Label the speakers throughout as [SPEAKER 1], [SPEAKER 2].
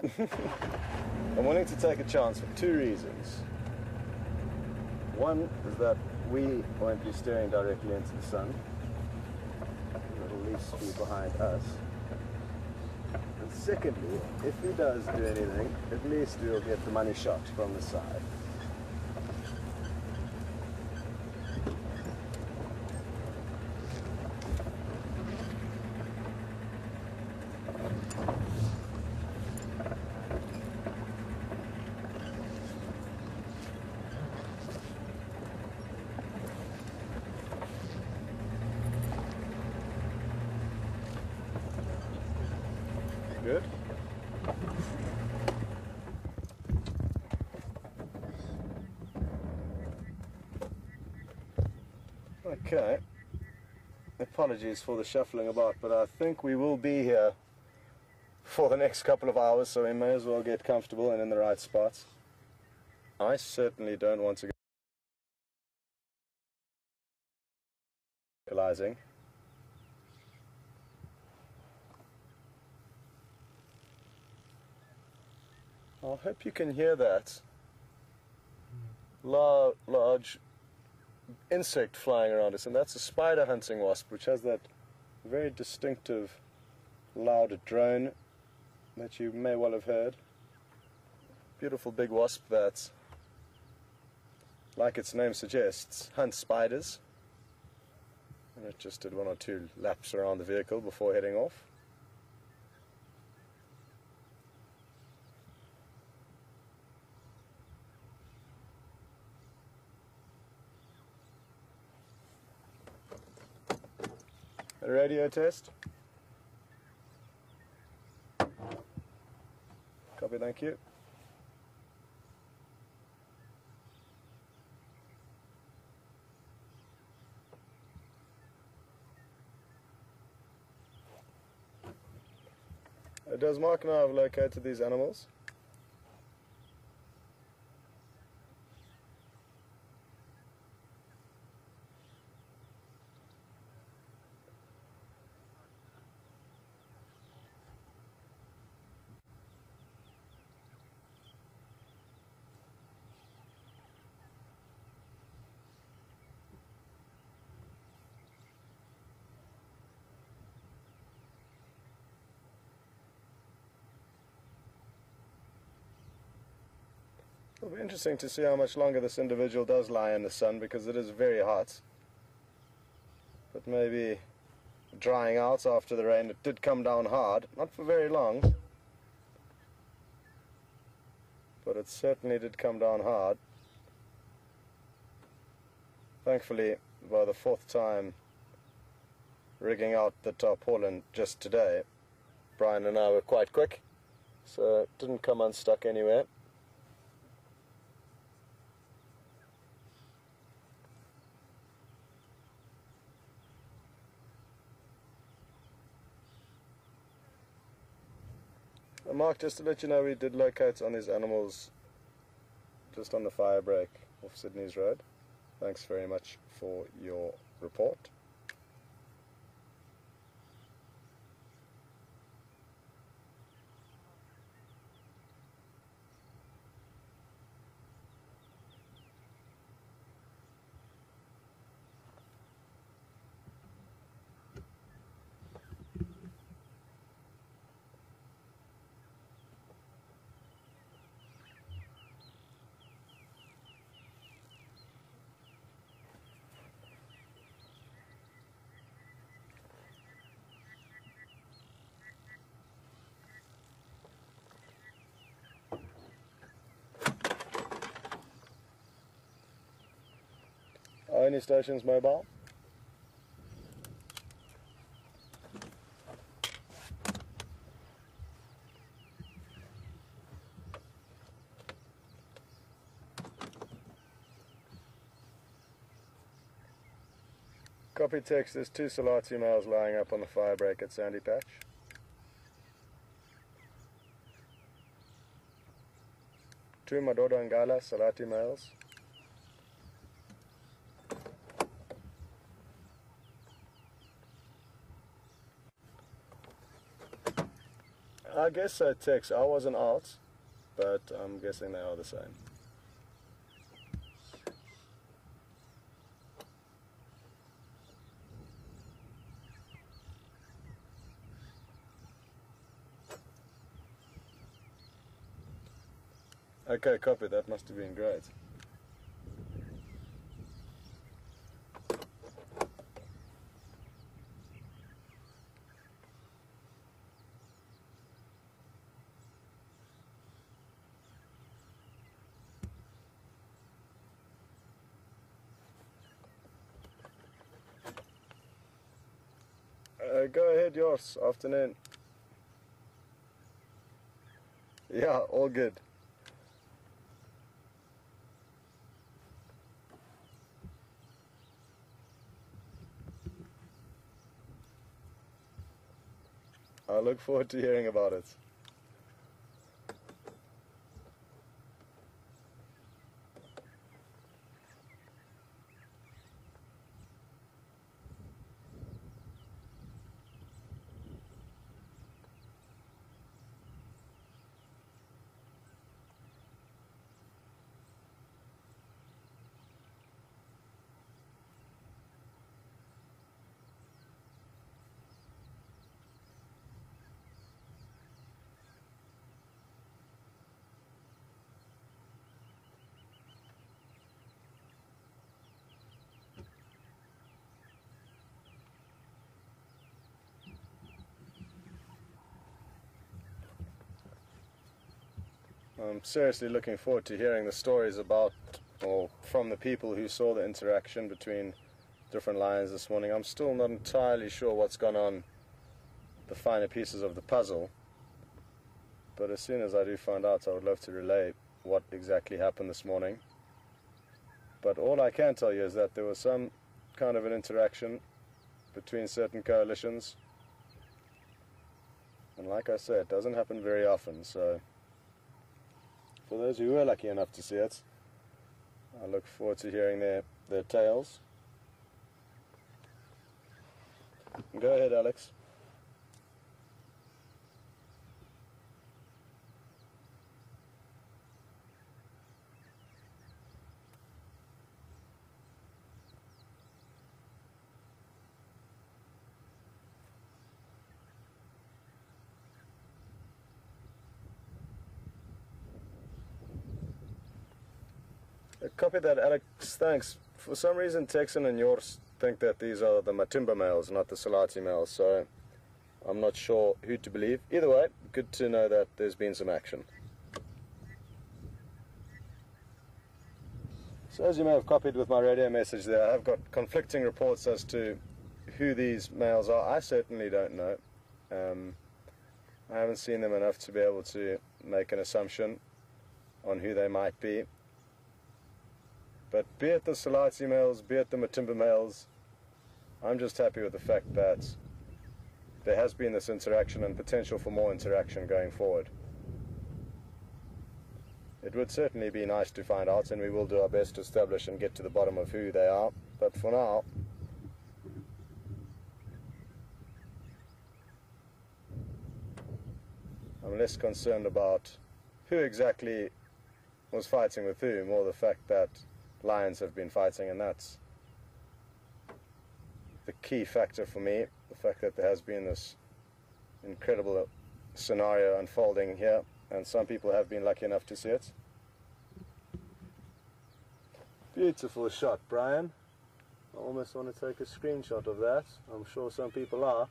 [SPEAKER 1] I'm willing to take a chance for two reasons. One is that we won't be staring directly into the sun. It'll at least be behind us. And secondly, if he does do anything, at least we'll get the money shot from the side. Good. Okay. Apologies for the shuffling about, but I think we will be here for the next couple of hours, so we may as well get comfortable and in the right spots. I certainly don't want to go vocalizing. I hope you can hear that large insect flying around us, and that's a spider hunting wasp, which has that very distinctive loud drone that you may well have heard. Beautiful big wasp that, like its name suggests, hunts spiders. And it just did 1 or 2 laps around the vehicle before heading off. A radio test. Copy, thank you. Does Mark now have located these animals? It'll be interesting to see how much longer this individual does lie in the sun, because it is very hot. But maybe drying out after the rain. It did come down hard, not for very long, but it certainly did come down hard. Thankfully, by the 4th time rigging out the tarpaulin just today, Brian and I were quite quick, so it didn't come unstuck anywhere. Mark, just to let you know, we did locate on these animals just on the fire break off Sydney's Road. Thanks very much for your report. Are any stations mobile? Copy text, there's 2 Selati males lying up on the fire break at Sandy Patch. Two Madoda and Gala Selati males. guess so, Tex. I wasn't out, but I'm guessing they are the same. Okay, copy. That must have been great. Go ahead, yours. Afternoon. Yeah, all good. I look forward to hearing about it. I'm seriously looking forward to hearing the stories about, or from the people who saw the interaction between different lions this morning. I'm still not entirely sure what's gone on, the finer pieces of the puzzle, but as soon as I do find out, I would love to relay what exactly happened this morning. But all I can tell you is that there was some kind of an interaction between certain coalitions, and like I said, it doesn't happen very often, so for those who were lucky enough to see it, I look forward to hearing their tales. Go ahead, Alex. Copy that, Alex. Thanks. For some reason, Texan and yours think that these are the Matimba males, not the Selati males, so I'm not sure who to believe. Either way, good to know that there's been some action. So as you may have copied with my radio message there, I've got conflicting reports as to who these males are. I certainly don't know. I haven't seen them enough to be able to make an assumption on who they might be. But be it the Selati males, be it the Matimba males, I'm just happy with the fact that there has been this interaction and potential for more interaction going forward. It would certainly be nice to find out, and we will do our best to establish and get to the bottom of who they are. But for now, I'm less concerned about who exactly was fighting with who, more the fact that lions have been fighting, and that's the key factor for me, the fact that there has been this incredible scenario unfolding here, and some people have been lucky enough to see it. Beautiful shot, Brian. I almost want to take a screenshot of that. I'm sure some people are.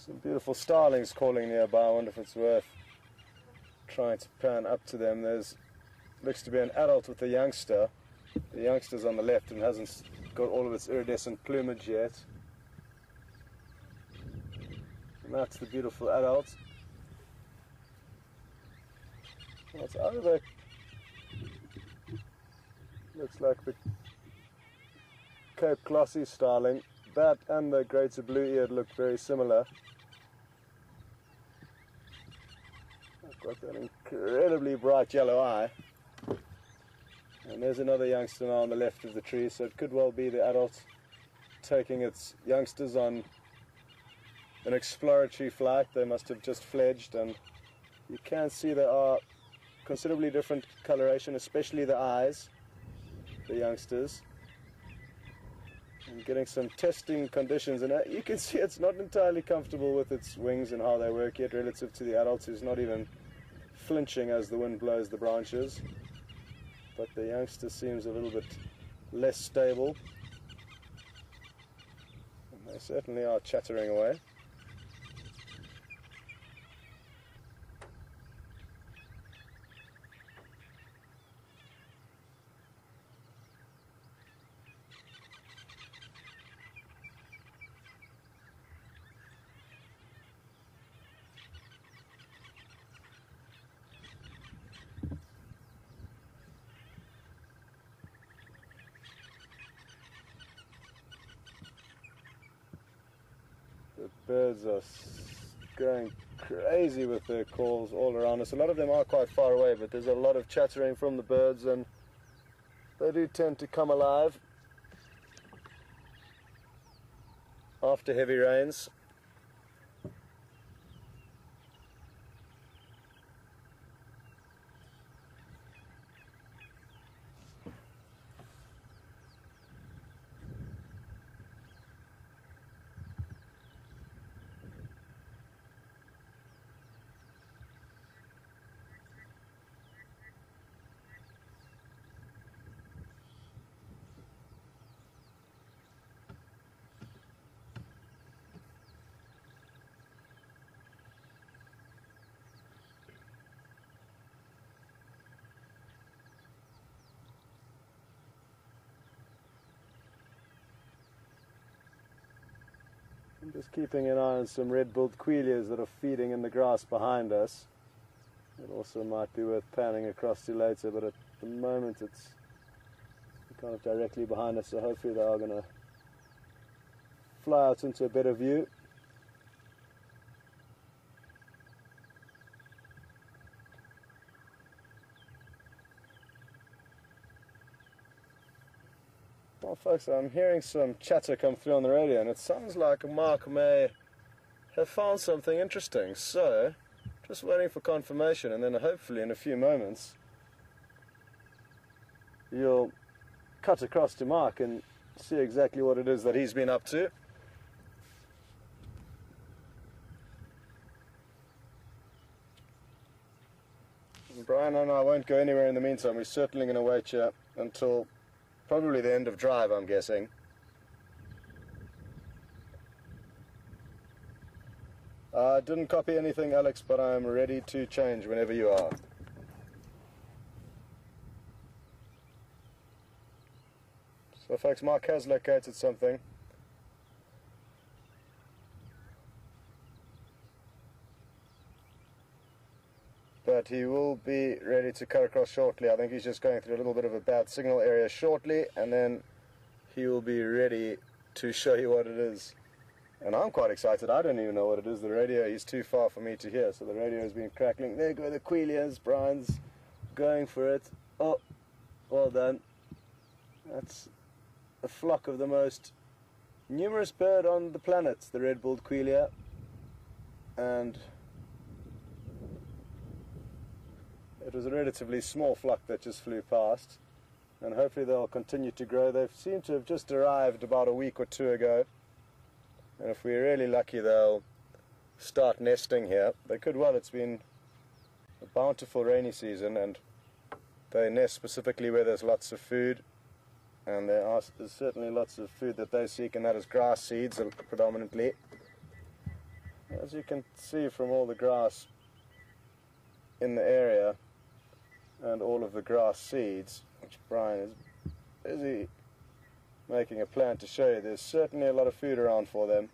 [SPEAKER 1] Some beautiful starlings calling nearby. I wonder if it's worth trying to pan up to them. There's looks to be an adult with a youngster. The youngster's on the left and hasn't got all of its iridescent plumage yet. And that's the beautiful adult. What's over? Looks like the Cape Glossy starling. That and the greater blue-eared look very similar. I've got that incredibly bright yellow eye. And there's another youngster now on the left of the tree, so it could well be the adult taking its youngsters on an exploratory flight. They must have just fledged, and you can see there are considerably different coloration, especially the eyes, the youngsters. And getting some testing conditions, and you can see it's not entirely comfortable with its wings and how they work yet relative to the adults, who's not even flinching as the wind blows the branches. But the youngster seems a little bit less stable. And they certainly are chattering away. The birds are going crazy with their calls all around us. A lot of them are quite far away, but there's a lot of chattering from the birds, and they do tend to come alive after heavy rains. I'm just keeping an eye on some red-billed quelias that are feeding in the grass behind us. It also might be worth panning across to later, but at the moment it's kind of directly behind us, so hopefully they are going to fly out into a better view. Well, folks, I'm hearing some chatter come through on the radio, and it sounds like Mark may have found something interesting. So, just waiting for confirmation, and then hopefully in a few moments you'll cut across to Mark and see exactly what it is that he's been up to. And Brian and I won't go anywhere in the meantime. We're certainly going to wait here until probably the end of drive, I'm guessing. I didn't copy anything, Alex, but I'm ready to change whenever you are. So, folks, Mark has located something. But he will be ready to cut across shortly. I think he's just going through a little bit of a bad signal area shortly, and then he will be ready to show you what it is. And I'm quite excited. I don't even know what it is. The radio is too far for me to hear, so the radio has been crackling. There go the quelias. Brian's going for it. Oh, well done. That's a flock of the most numerous bird on the planet, the red-billed quelia. And it was a relatively small flock that just flew past, and hopefully they'll continue to grow. They seem to have just arrived about a week or two ago, and if we're really lucky they'll start nesting here. They could well. It's been a bountiful rainy season, and they nest specifically where there's lots of food, and there's certainly lots of food that they seek, and that is grass seeds predominantly. As you can see from all the grass in the area and all of the grass seeds, which Brian is busy making a plan to show you, there's certainly a lot of food around for them.